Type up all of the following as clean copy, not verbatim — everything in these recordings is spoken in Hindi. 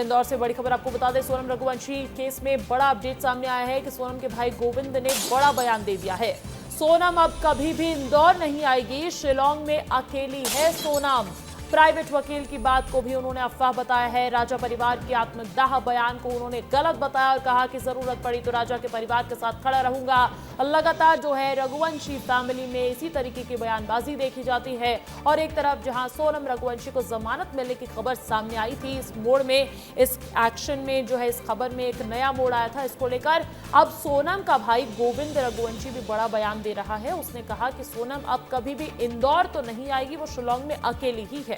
इंदौर से बड़ी खबर आपको बता दें, सोनम रघुवंशी केस में बड़ा अपडेट सामने आया है कि सोनम के भाई गोविंद ने बड़ा बयान दे दिया है। सोनम अब कभी भी इंदौर नहीं आएगी, शिलांग में अकेली है सोनम। प्राइवेट वकील की बात को भी उन्होंने अफवाह बताया है। राजा परिवार की आत्मदाह बयान को उन्होंने गलत बताया और कहा कि जरूरत पड़ी तो राजा के परिवार के साथ खड़ा रहूंगा। लगातार जो है रघुवंशी फैमिली में इसी तरीके की बयानबाजी देखी जाती है और एक तरफ जहां सोनम रघुवंशी को जमानत मिलने की खबर सामने आई थी, इस मोड़ में, इस एक्शन में जो है, इस खबर में एक नया मोड़ आया था। इसको लेकर अब सोनम का भाई गोविंद रघुवंशी भी बड़ा बयान दे रहा है। उसने कहा कि सोनम अब कभी भी इंदौर तो नहीं आएगी, वो शिलांग में अकेली ही है।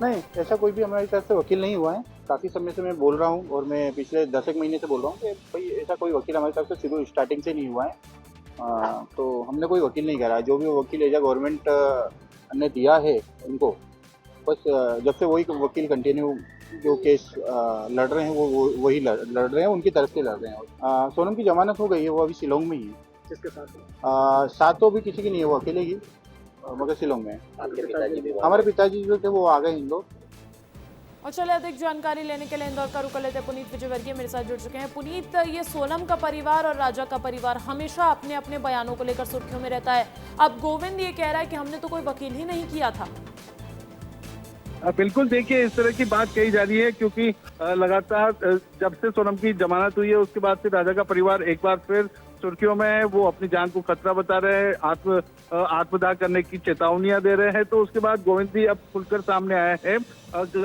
नहीं, ऐसा कोई भी हमारी तरफ से वकील नहीं हुआ है। काफ़ी समय से मैं बोल रहा हूँ और मैं पिछले 10 एक महीने से बोल रहा हूँ कि भाई ऐसा कोई वकील हमारी तरफ से शुरू स्टार्टिंग से नहीं हुआ है। तो हमने कोई वकील नहीं करा। जो भी वकील एज गवर्नमेंट ने दिया है उनको, बस जब से वही वकील कंटिन्यू जो केस लड़ रहे हैं वो वही लड़ रहे हैं, उनकी तरफ से लड़ रहे हैं। सोनम की जमानत हो गई है, वो अभी शिलांग में ही है। किसके साथ? साथ तो अभी किसी की नहीं है, वो अकेले ही मगर शिलांग में। आपके पिताजी भी? हमारे पिताजी जो थे वो आ गए इंदौर। और चलिए अधिक जानकारी लेने के लिए इंदौर का रुख कर लेते हैं। पुनीत विजयवर्गीय मेरे साथ जुड़ चुके हैं। पुनीत, ये सोनम का परिवार और राजा का परिवार हमेशा अपने अपने बयानों को लेकर सुर्खियों में रहता है। अब गोविंद ये कह रहा है कि हमने तो कोई वकील ही नहीं किया था। बिल्कुल, देखिए इस तरह की बात कही जा रही है क्योंकि लगातार जब से सोनम की जमानत हुई है उसके बाद से राजा का परिवार एक बार फिर सुर्खियों में है। वो अपनी जान को खतरा बता रहे हैं, आत्मदाह करने की चेतावनियां दे रहे हैं। तो उसके बाद गोविंद भी अब खुलकर सामने आया है।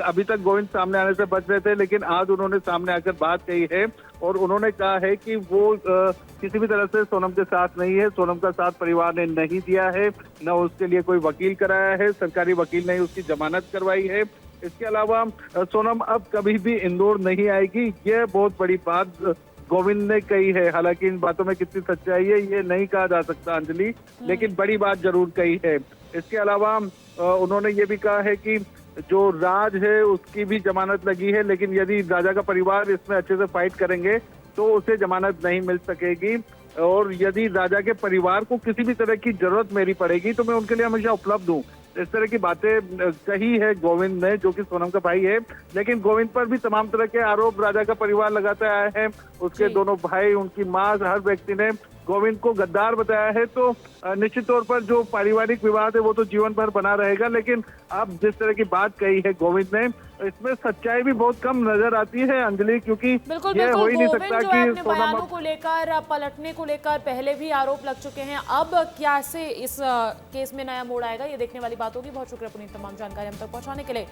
अभी तक गोविंद सामने आने से बच रहे थे, लेकिन आज उन्होंने सामने आकर बात कही है और उन्होंने कहा है कि वो किसी भी तरह से सोनम के साथ नहीं है। सोनम का साथ परिवार ने नहीं दिया है, न उसके लिए कोई वकील कराया है, सरकारी वकील ने उसकी जमानत करवाई है। इसके अलावा सोनम अब कभी भी इंदौर नहीं आएगी, यह बहुत बड़ी बात गोविंद ने कही है। हालांकि इन बातों में कितनी सच्चाई है ये नहीं कहा जा सकता अंजलि, लेकिन बड़ी बात जरूर कही है। इसके अलावा उन्होंने ये भी कहा है कि जो राज है उसकी भी जमानत लगी है, लेकिन यदि राजा का परिवार इसमें अच्छे से फाइट करेंगे तो उसे जमानत नहीं मिल सकेगी। और यदि राजा के परिवार को किसी भी तरह की जरूरत मेरी पड़ेगी तो मैं उनके लिए हमेशा उपलब्ध हूँ। इस तरह की बातें कही है गोविंद ने, जो कि सोनम का भाई है। लेकिन गोविंद पर भी तमाम तरह के आरोप राजा का परिवार लगाता आया है। उसके दोनों भाई, उनकी माँ, हर व्यक्ति ने गोविंद को गद्दार बताया है। तो निश्चित तौर पर जो पारिवारिक विवाद है वो तो जीवन भर बना रहेगा। लेकिन अब जिस तरह की बात कही है गोविंद ने, इसमें सच्चाई भी बहुत कम नजर आती है अंजलि, क्योंकि ये हो ही नहीं सकता कि अपने बयानों को लेकर, पलटने को लेकर पहले भी आरोप लग चुके हैं। अब क्या से इस केस में नया मोड़ आएगा, ये देखने वाली बात होगी। बहुत शुक्रिया पुनीत तमाम जानकारी हम तक पहुंचाने के लिए।